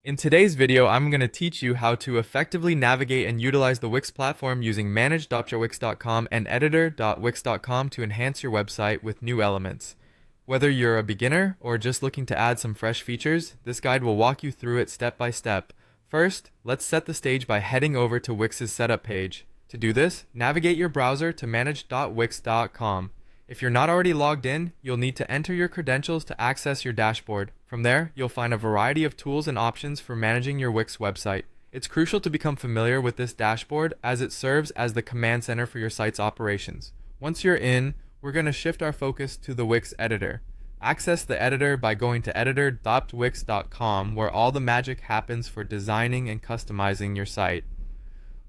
In today's video, I'm going to teach you how to effectively navigate and utilize the Wix platform using manage.wix.com and editor.wix.com to enhance your website with new elements. Whether you're a beginner or just looking to add some fresh features, this guide will walk you through it step by step. First, let's set the stage by heading over to Wix's setup page. To do this, navigate your browser to manage.wix.com. If you're not already logged in, you'll need to enter your credentials to access your dashboard. From there, you'll find a variety of tools and options for managing your Wix website. It's crucial to become familiar with this dashboard as it serves as the command center for your site's operations. Once you're in, we're going to shift our focus to the Wix editor. Access the editor by going to editor.wix.com, where all the magic happens for designing and customizing your site.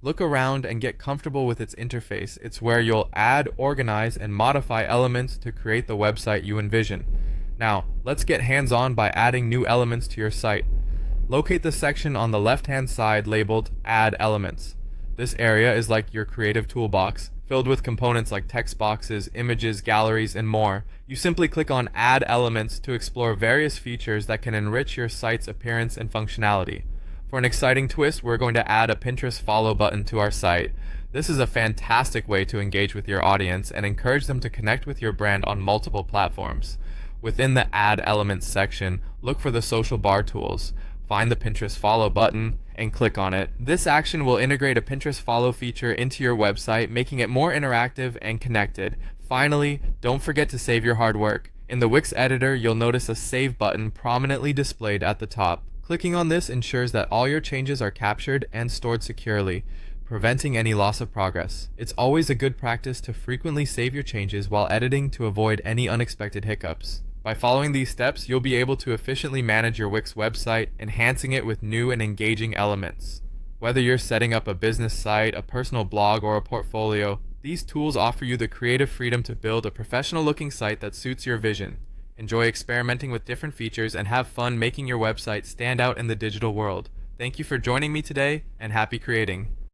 Look around and get comfortable with its interface. It's where you'll add, organize, and modify elements to create the website you envision. Now, let's get hands-on by adding new elements to your site. Locate the section on the left-hand side labeled Add Elements. This area is like your creative toolbox, filled with components like text boxes, images, galleries, and more. You simply click on Add Elements to explore various features that can enrich your site's appearance and functionality. For an exciting twist, we're going to add a Pinterest follow button to our site. This is a fantastic way to engage with your audience and encourage them to connect with your brand on multiple platforms. Within the Add Elements section, look for the social bar tools. Find the Pinterest follow button and click on it. This action will integrate a Pinterest follow feature into your website, making it more interactive and connected. Finally, don't forget to save your hard work. In the Wix editor, you'll notice a Save button prominently displayed at the top. Clicking on this ensures that all your changes are captured and stored securely, preventing any loss of progress. It's always a good practice to frequently save your changes while editing to avoid any unexpected hiccups. By following these steps, you'll be able to efficiently manage your Wix website, enhancing it with new and engaging elements. Whether you're setting up a business site, a personal blog, or a portfolio, these tools offer you the creative freedom to build a professional-looking site that suits your vision. Enjoy experimenting with different features and have fun making your website stand out in the digital world. Thank you for joining me today, and happy creating!